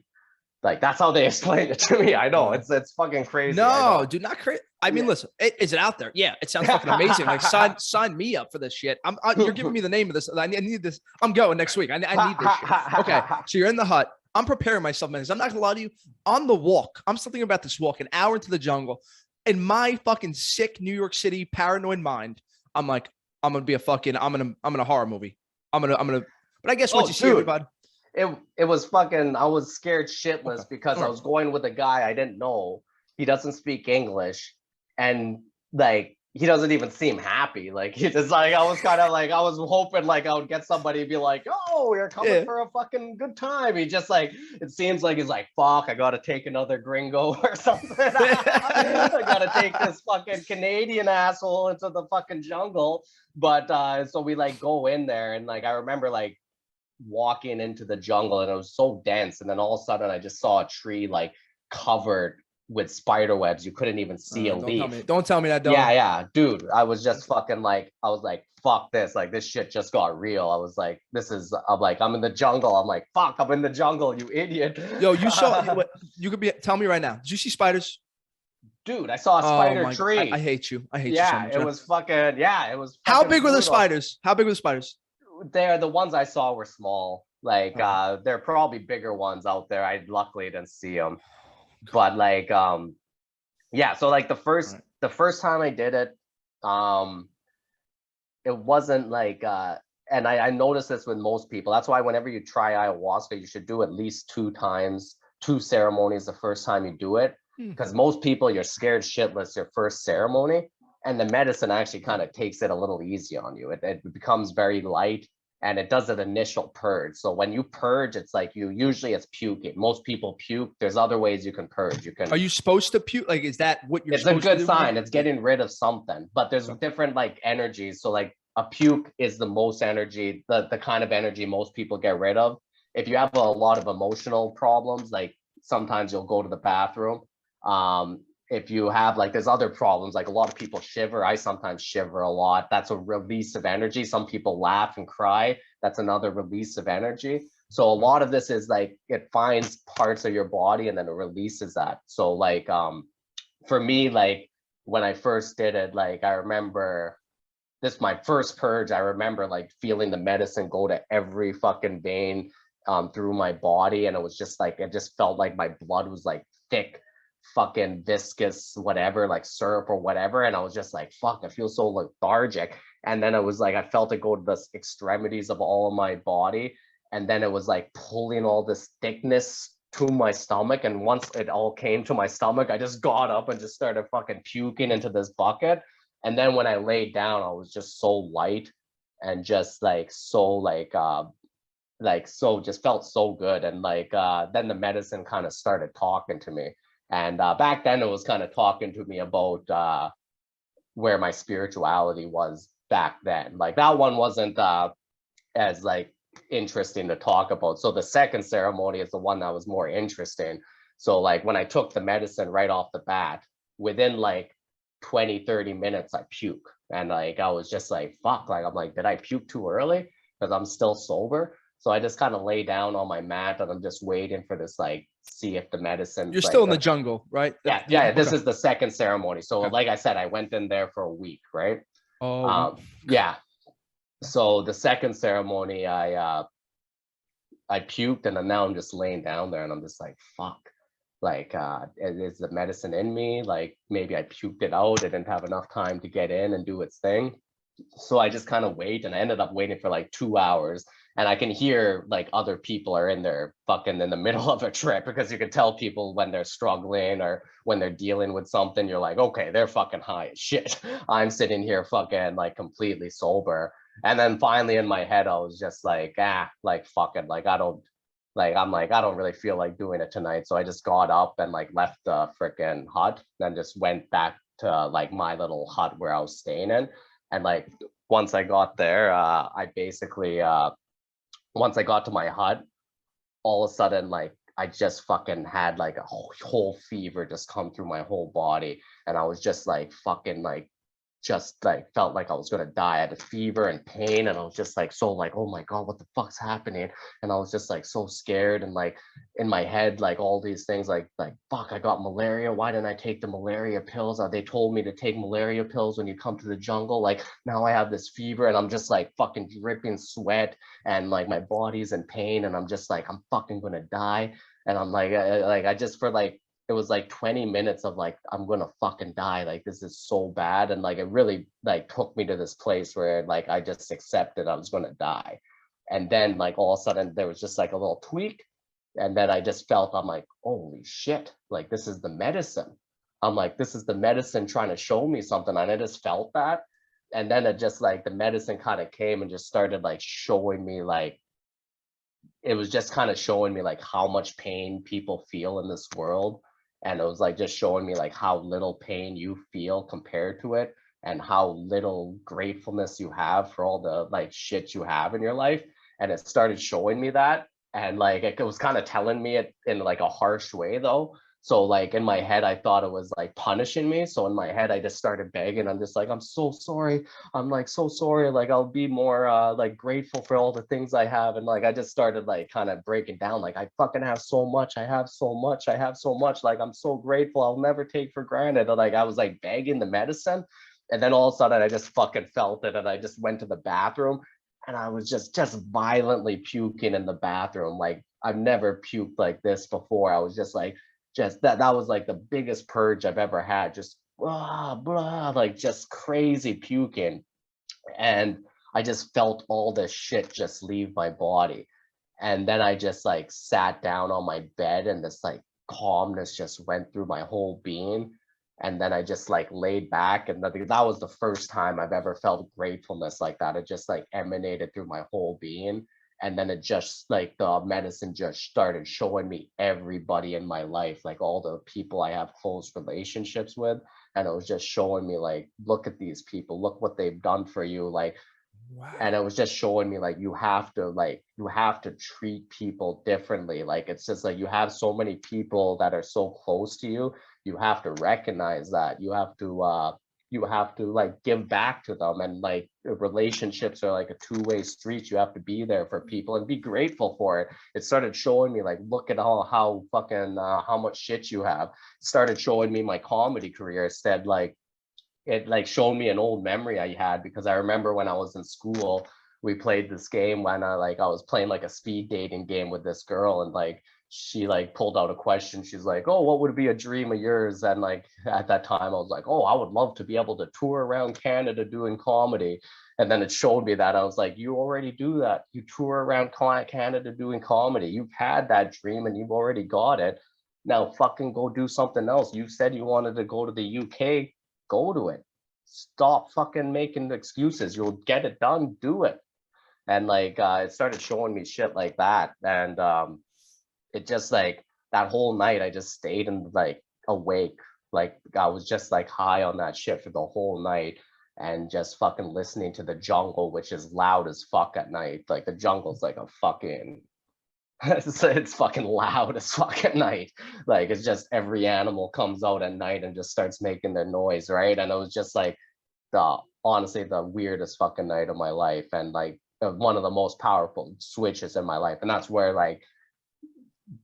Like that's how they explained it to me. I know it's fucking crazy. No, dude, not crazy. I mean, listen, is it out there? Yeah, it sounds fucking amazing. Like sign me up for this shit. You're giving me the name of this. I need this. I'm going next week. I need this shit. Okay, so you're in the hut. I'm preparing myself, man. I'm not gonna lie to you. On the walk, I'm still thinking about this walk, an hour into the jungle. In my fucking sick New York City paranoid mind, I'm like, I'm in a horror movie. I'm gonna. But I guess once you see everybody. It was fucking, I was scared shitless because I was going with a guy I didn't know. He doesn't speak English, and like he doesn't even seem happy. Like he just like, I was kind of like, I was hoping like I would get somebody to be like, oh, we're coming for a fucking good time. He just like, it seems like he's like, fuck, I gotta take another gringo or something. I gotta take this fucking Canadian asshole into the fucking jungle. But so we like go in there, and like I remember like walking into the jungle, and it was so dense, and then all of a sudden I just saw a tree like covered with spider webs. You couldn't even see a leaf. Don't tell me that, dog. Yeah, dude. I was just fucking like, I was like, fuck this. Like this shit just got real. I was like, I'm in the jungle. I'm like, fuck, I'm in the jungle, you idiot. Yo, you saw you could be tell me right now. Did you see spiders? Dude, I saw a spider tree. I hate you. I hate you so much. It was fucking, it was fucking How big were the brutal. spiders? How big were the spiders? The ones I saw were small. Like there are probably bigger ones out there. I luckily didn't see them. But like so like the first time I did it, it wasn't like and I noticed this with most people. That's why whenever you try ayahuasca, you should do at least 2 ceremonies the first time you do it. Because most people, you're scared shitless your first ceremony, and the medicine actually kind of takes it a little easy on you. It becomes very light, and it does an initial purge. So when you purge, it's like usually it's puking. Most people puke. There's other ways you can purge. Are you supposed to puke? Like, is that what you're supposed to do? It's a good sign. It's getting rid of something, but there's different like energies. So like a puke is the most energy, the kind of energy most people get rid of. If you have a lot of emotional problems, like sometimes you'll go to the bathroom. If you have like, there's other problems, like a lot of people shiver. I sometimes shiver a lot. That's a release of energy. Some people laugh and cry. That's another release of energy. So a lot of this is like, it finds parts of your body and then it releases that. So like, for me, like when I first did it, like I remember this, my first purge, I remember like feeling the medicine go to every fucking vein through my body. And it was just like, it just felt like my blood was like thick, fucking viscous, whatever, like syrup or whatever. And I was just like, fuck, I feel so lethargic. And then it was like, I felt it go to the extremities of all of my body. And then it was like pulling all this thickness to my stomach. And once it all came to my stomach, I just got up and just started fucking puking into this bucket. And then when I laid down, I was just so light and just like, so just felt so good. And like, then the medicine kind of started talking to me. And back then it was kind of talking to me about where my spirituality was back then. Like that one wasn't as like interesting to talk about. So the second ceremony is the one that was more interesting. So like when I took the medicine right off the bat, within like 20-30 minutes, I puke. And like, I was just like, fuck, like, I'm like, did I puke too early? Because I'm still sober. So I just kind of lay down on my mat and I'm just waiting for this, like, see if the medicine. You're still in the jungle, right? Yeah. This is the second ceremony. So like I said, I went in there for a week, right? Yeah. So the second ceremony, I puked, and then now I'm just laying down there and I'm just like, fuck. Like, is the medicine in me? Like maybe I puked it out. It didn't have enough time to get in and do its thing. So I just kind of wait, and I ended up waiting for like 2 hours. And I can hear like other people are in there fucking in the middle of a trip, because you can tell people when they're struggling or when they're dealing with something. You're like, okay, they're fucking high as shit. I'm sitting here fucking like completely sober. And then finally in my head, I was just like, like fuck it. Like I'm like, I don't really feel like doing it tonight. So I just got up and like left the freaking hut, and just went back to like my little hut where I was staying in. And like once I got there, I basically once I got to my hut, all of a sudden, like I just fucking had like a whole fever just come through my whole body, and I was just like fucking like just like felt like I was gonna die. I had a fever and pain, and I was just like so like, oh my god, what the fuck's happening? And I was just like so scared, and like in my head, like all these things like fuck, I got malaria. Why didn't I take the malaria pills? They told me to take malaria pills when you come to the jungle. Like now I have this fever, and I'm just like fucking dripping sweat, and like my body's in pain, and I'm just like, I'm fucking gonna die. And I'm like, I just for like it was like 20 minutes of like, I'm gonna fucking die, like this is so bad. And like it really like took me to this place where like I just accepted I was gonna die. And then like all of a sudden there was just like a little tweak, and then I just felt, I'm like, holy shit, like this is the medicine. I'm like, this is the medicine trying to show me something. And I just felt that. And then it just like the medicine kind of came and just started like showing me like, it was just kind of showing me like how much pain people feel in this world. And it was like just showing me like how little pain you feel compared to it, and how little gratefulness you have for all the like shit you have in your life. And it started showing me that. And like it was kind of telling me it in like a harsh way though. So like in my head, I thought it was like punishing me. So in my head, I just started begging. I'm just like, I'm so sorry. I'm like so sorry. Like I'll be more like grateful for all the things I have. And like I just started like kind of breaking down. Like I fucking have so much. I have so much. I have so much. Like I'm so grateful. I'll never take for granted. And like I was like begging the medicine. And then all of a sudden I just fucking felt it. And I just went to the bathroom, and I was just violently puking in the bathroom. Like I've never puked like this before. I was just like, just that was like the biggest purge I've ever had. Just blah, like just crazy puking. And I just felt all this shit just leave my body. And then I just like sat down on my bed, and this like calmness just went through my whole being. And then I just like laid back, and that was the first time I've ever felt gratefulness like that. It just like emanated through my whole being. And then it just like the medicine just started showing me everybody in my life, like all the people I have close relationships with. And it was just showing me like, look at these people, look what they've done for you. Like, Wow. and it was just showing me like, you have to treat people differently. Like it's just like, you have so many people that are so close to you. You have to recognize that. You have to like give back to them. And like relationships are like a two-way street. You have to be there for people and be grateful for it. It started showing me like, look at how fucking how much shit you have. It started showing me my comedy career. Instead, like it like showed me an old memory I had, because I remember when I was in school, we played this game when I was playing like a speed dating game with this girl. And like she like pulled out a question. She's like, oh, what would be a dream of yours? And like at that time I was like, oh, I would love to be able to tour around Canada doing comedy. And then it showed me that. I was like, you already do that. You tour around Canada doing comedy. You've had that dream and you've already got it. Now fucking go do something else. You said you wanted to go to the UK. Go to it. Stop fucking making excuses. You'll get it done. Do it. And like it started showing me shit like that. And it just like that whole night I just stayed and like awake. Like I was just like high on that shit for the whole night, and just fucking listening to the jungle, which is loud as fuck at night. Like the jungle's like a fucking it's fucking loud as fuck at night. Like it's just every animal comes out at night and just starts making their noise, right? And it was just like the honestly the weirdest fucking night of my life, and like one of the most powerful switches in my life. And that's where like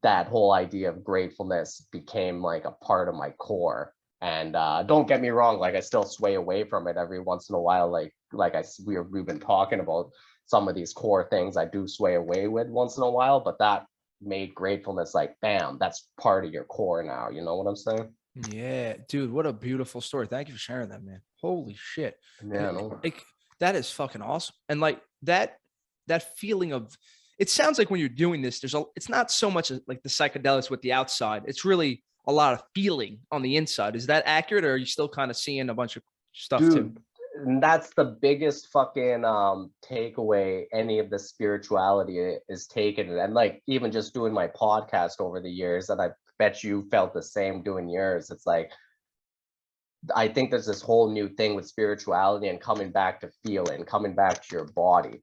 that whole idea of gratefulness became like a part of my core. And don't get me wrong, like I still sway away from it every once in a while. We've been talking about some of these core things I do sway away with once in a while, but that made gratefulness like, bam, that's part of your core now. You know what I'm saying? Yeah, dude, what a beautiful story. Thank you for sharing that, man. Holy shit. Yeah, no. Like, That is fucking awesome. And like that feeling of, it sounds like when you're doing this, it's not so much like the psychedelics with the outside. It's really a lot of feeling on the inside. Is that accurate, or are you still kind of seeing a bunch of stuff too? Dude, and that's the biggest fucking takeaway any of the spirituality is taken. And like even just doing my podcast over the years, and I bet you felt the same doing yours. It's like I think there's this whole new thing with spirituality and coming back to feeling, coming back to your body,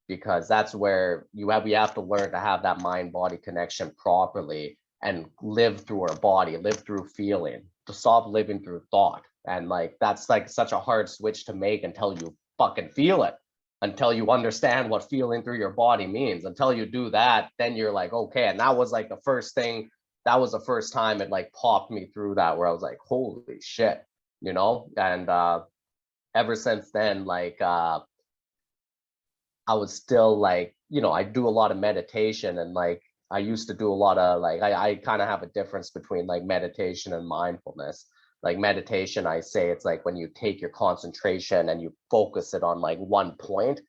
because that's where we have to learn to have that mind body connection properly and live through our body, live through feeling, to stop living through thought. And like that's like such a hard switch to make until you fucking feel it, until you understand what feeling through your body means. Until you do that, then you're like, okay. And that was like the first thing, that was the first time it like popped me through that, where I was like, holy shit, you know. And ever since then, like I was still like, you know, I do a lot of meditation, and like I used to do a lot of like, I kind of have a difference between like meditation and mindfulness. Like meditation, I say it's like when you take your concentration and you focus it on like one point,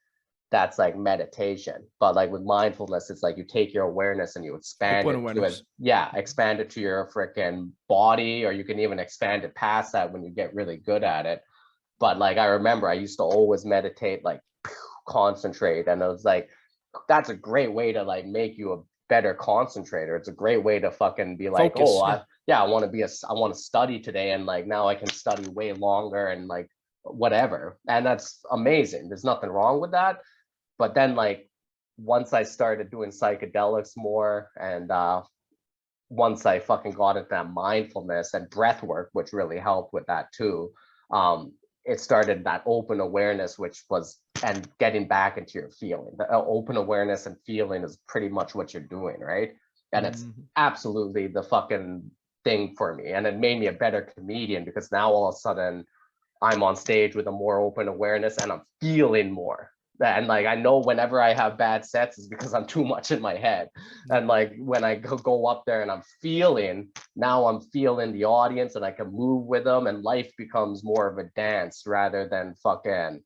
that's like meditation. But like with mindfulness, it's like you take your awareness and you expand Open it to awareness. it. Yeah, expand it to your freaking body, or you can even expand it past that when you get really good at it. But like I remember I used to always meditate, like concentrate, and it was like that's a great way to like make you a better concentrator. It's a great way to fucking be like, Focus. oh, Yeah. I want to study today, and like now I can study way longer and like whatever. And that's amazing. There's nothing wrong with that. But then like once I started doing psychedelics more, and once I fucking got into that mindfulness and breath work, which really helped with that too, it started that open awareness, which was, and getting back into your feeling. The open awareness and feeling is pretty much what you're doing, right? And it's absolutely the fucking thing for me. And it made me a better comedian, because now all of a sudden I'm on stage with a more open awareness and I'm feeling more. And like I know whenever I have bad sets is because I'm too much in my head. And like when I go up there and I'm feeling, now I'm feeling the audience and I can move with them, and life becomes more of a dance rather than fucking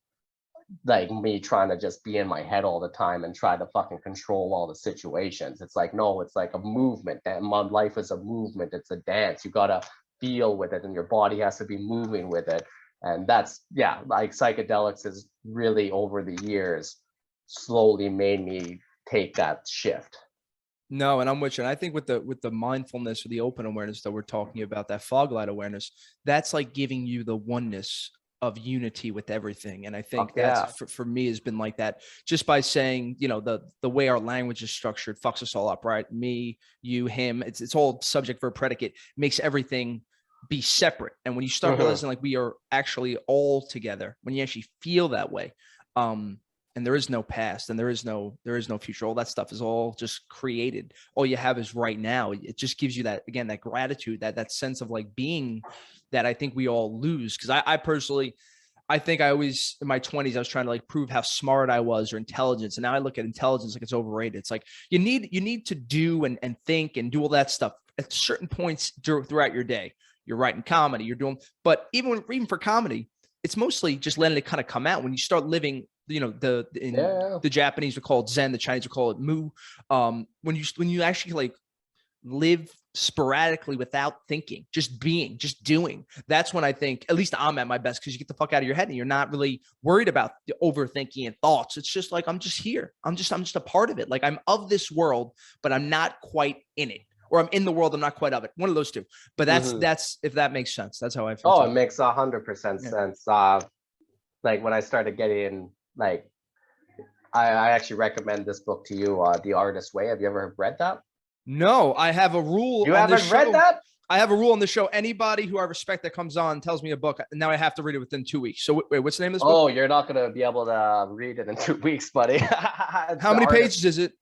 like me trying to just be in my head all the time and try to fucking control all the situations. It's like, no, it's like a movement. And my life is a movement. It's a dance. You gotta feel with it, and your body has to be moving with it. And that's, yeah, like psychedelics has really over the years slowly made me take that shift. No, and I'm with you. And I think with the mindfulness or the open awareness that we're talking about, that fog light awareness, that's like giving you the oneness of unity with everything. And I think Fuck that's yeah. for me has been like that, just by saying, you know, the way our language is structured fucks us all up, right? Me, you, him, it's all subject verb predicate, makes everything be separate. And when you start realizing like we are actually all together, when you actually feel that way, and there is no past and there is no future, all that stuff is all just created. All you have is right now. It just gives you that, again, that gratitude, that sense of like being, that I think we all lose. Because I personally, I think I always, in my 20s, I was trying to like prove how smart I was, or intelligence. And now I look at intelligence like it's overrated. It's like you need to do and think and do all that stuff at certain points throughout your day. You're writing comedy, you're doing, but even for comedy, it's mostly just letting it kind of come out. When you start living, you know, the Japanese would call it Zen, the Chinese would call it Mu. When you actually like live sporadically without thinking, just being, just doing, that's when I think at least I'm at my best, because you get the fuck out of your head and you're not really worried about the overthinking and thoughts. It's just like I'm just here. I'm just a part of it. Like I'm of this world, but I'm not quite in it. Or I'm in the world, I'm not quite of it. One of those two. But that's if that makes sense. That's how I feel. Oh, too. it makes 100% sense. Like when I started getting like, I actually recommend this book to you, The Artist's Way. Have you ever read that? No, I have a rule. You haven't read that? I have a rule on the show. Anybody who I respect that comes on tells me a book, now I have to read it within 2 weeks. So wait, what's the name of this book? Oh, you're not gonna be able to read it in 2 weeks, buddy. How many pages is it?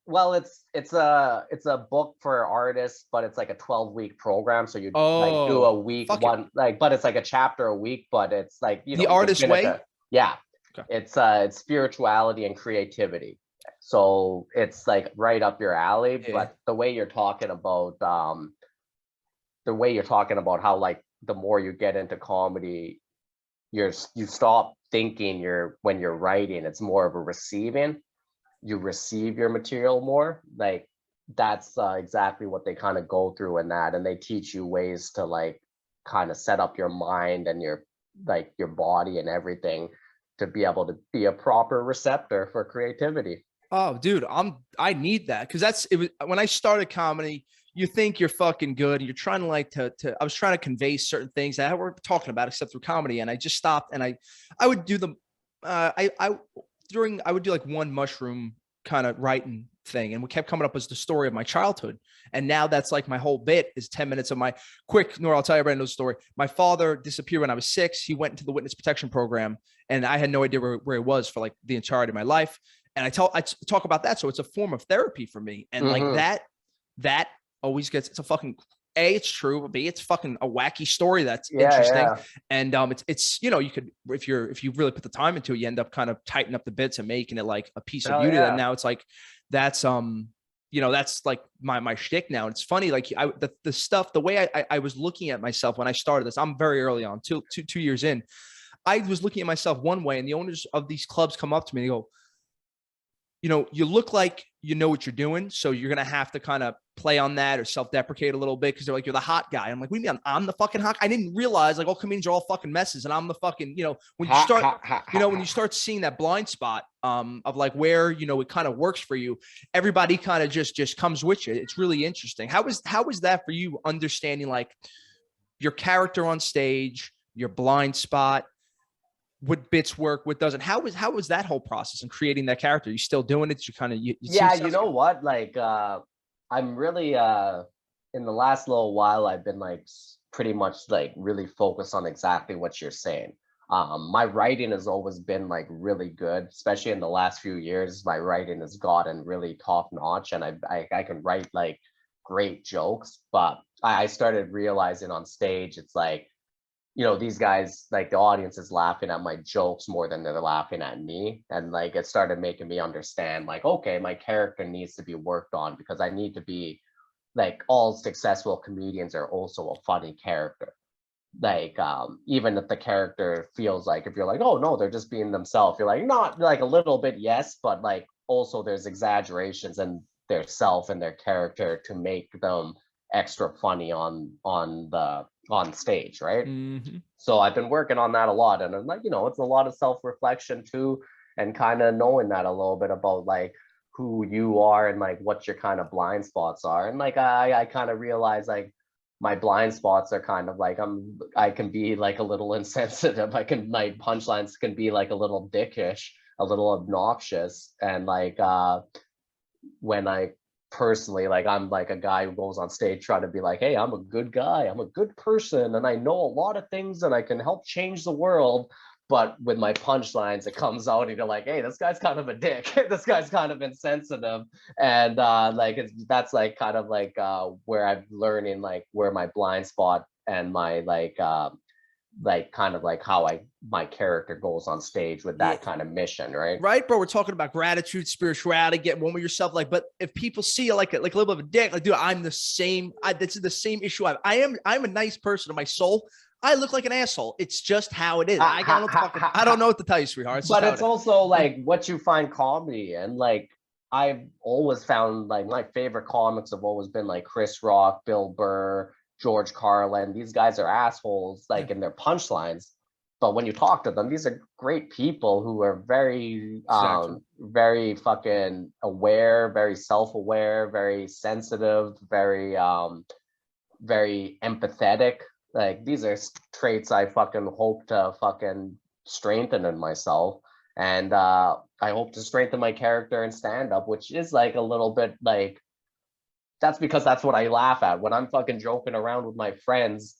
Well, it's a book for artists, but it's like a 12-week program. So you like do a week one, like, but it's like a chapter a week, but it's like, you know, The Artist's Way. Yeah. Okay. It's spirituality and creativity. So it's like right up your alley. Yeah. But the way you're talking about how like the more you get into comedy, you stop thinking when you're writing, it's more of a receiving. You receive your material more. Like that's exactly what they kind of go through in that, and they teach you ways to like kind of set up your mind and your body and everything to be able to be a proper receptor for creativity. Oh, dude, I need that because it was when I started comedy. You think you're fucking good, and you're trying to I was trying to convey certain things that we're talking about, except through comedy, and I just stopped, and I would do them. I would do like one mushroom kind of writing thing, and what kept coming up was the story of my childhood, and now that's like my whole bit is 10 minutes of my quick. Nor I'll tell you everybody knows the story. My father disappeared when I was 6. He went into the witness protection program, and I had no idea where he was for like the entirety of my life. And I talk about that, so it's a form of therapy for me, and like that always gets, it's a fucking A, it's true, B, it's fucking a wacky story that's interesting. And it's you could, if you really put the time into it, you end up kind of tightening up the bits and making it like a piece of you. And now it's like that's that's like my shtick now. And it's funny, like the stuff, the way I was looking at myself when I started this, I'm very early on, two years in, I was looking at myself one way, and the owners of these clubs come up to me and they go, you look like you know what you're doing, so you're going to have to kind of play on that or self-deprecate a little bit because they're like, you're the hot guy. I'm like, what do you mean I'm the fucking hot guy? I didn't realize like all comedians are all fucking messes and I'm the fucking, when you start, when you start seeing that blind spot of like where, it kind of works for you, everybody kind of just comes with you. It's really interesting. How was that for you, understanding like your character on stage, your blind spot, what bits work, what doesn't? How was that whole process in creating that character? You still doing it? You kind of, what? Like, I'm really, in the last little while, I've been like pretty much like really focused on exactly what you're saying. My writing has always been like really good, especially in the last few years. My writing has gotten really top notch, and I can write like great jokes. But I started realizing on stage, it's like, these guys, like the audience is laughing at my jokes more than they're laughing at me. And like, it started making me understand like, okay, my character needs to be worked on because I need to be like, all successful comedians are also a funny character. Like, even if the character feels like, if you're like, oh no, they're just being themselves, you're like, not like a little bit, yes, but like also there's exaggerations in their self and their character to make them extra funny on stage, right? So I've been working on that a lot, and I'm like, it's a lot of self-reflection too, and kind of knowing that a little bit about like who you are and like what your kind of blind spots are. And like I kind of realize like my blind spots are kind of like I can be like a little insensitive. My punchlines can be like a little dickish, a little obnoxious, and like when I personally, like I'm like a guy who goes on stage trying to be like, hey, I'm a good guy, I'm a good person, and I know a lot of things and I can help change the world. But with my punchlines, it comes out and you're like, hey, this guy's kind of a dick. This guy's kind of insensitive. And that's like kind of like where I'm learning like where my blind spot and my like kind of like how my character goes on stage with that kind of mission, right, bro? We're talking about gratitude, spirituality, get one with yourself. Like, but if people see you like a little bit of a dick, like, dude, I'm the same. This is the same issue. I'm a nice person in my soul. I look like an asshole. It's just how it is. I don't know what to tell you, sweetheart. But it's also like what you find comedy, and like I've always found like my favorite comics have always been like Chris Rock, Bill Burr, George Carlin. These guys are assholes like in their punchlines, but when you talk to them, these are great people who are very very fucking aware, very self-aware, very sensitive, very very empathetic. Like these are traits I fucking hope to fucking strengthen in myself, and I hope to strengthen my character in stand-up, which is like a little bit like, that's because that's what I laugh at when I'm fucking joking around with my friends.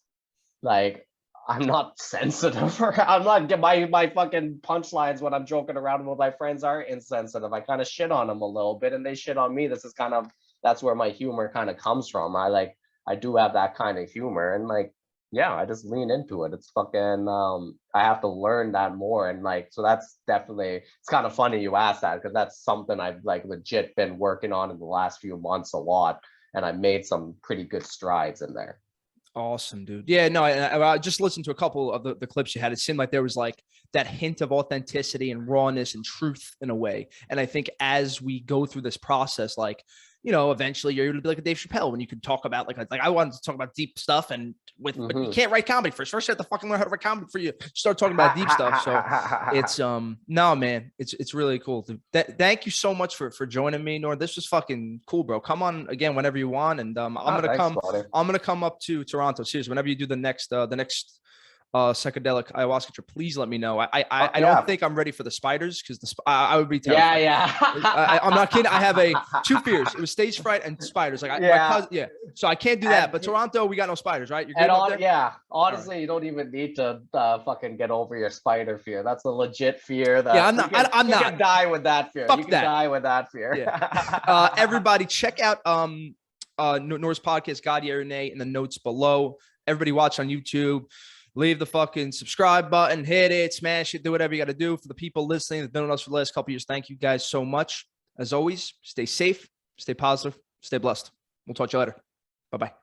Like I'm not sensitive, or I'm not my fucking punchlines when I'm joking around with my friends are insensitive. I kind of shit on them a little bit, and they shit on me. This is kind of, that's where my humor kind of comes from. I do have that kind of humor, and like, yeah, I just lean into it. It's fucking I have to learn that more, and like, so that's definitely, it's kind of funny you asked that, because that's something I've like legit been working on in the last few months a lot, and I made some pretty good strides in there. Awesome, dude. Yeah, no, I just listened to a couple of the clips you had. It seemed like there was like that hint of authenticity and rawness and truth in a way. And I think as we go through this process, like, you know, eventually you're going to be like a Dave Chappelle when you can talk about like I wanted to talk about deep stuff and but you can't write comedy first. First, you have to fucking learn how to write comedy before you start talking about deep stuff. So it's no, man, it's really cool. Thank you so much for joining me, Noor. This was fucking cool, bro. Come on again whenever you want, and I'm gonna come up to Toronto. Seriously, whenever you do the next psychedelic ayahuasca trip, please let me know. I don't think I'm ready for the spiders because I would be terrified. I'm not kidding. I have two fears. It was stage fright and spiders. Like my cousin, so I can't do that. But Toronto, we got no spiders, right? You're good honestly, right. You don't even need to fucking get over your spider fear. That's a legit fear. That I'm not. I'm not. You can die with that fear. Fuck you can that. die with that fear. Yeah. Everybody, check out Noor's podcast, Gaudier Renee, in the notes below. Everybody watch on YouTube. Leave the fucking subscribe button, hit it, smash it, do whatever you got to do. For the people listening that've been with us for the last couple of years, thank you guys so much. As always, stay safe, stay positive, stay blessed. We'll talk to you later. Bye-bye.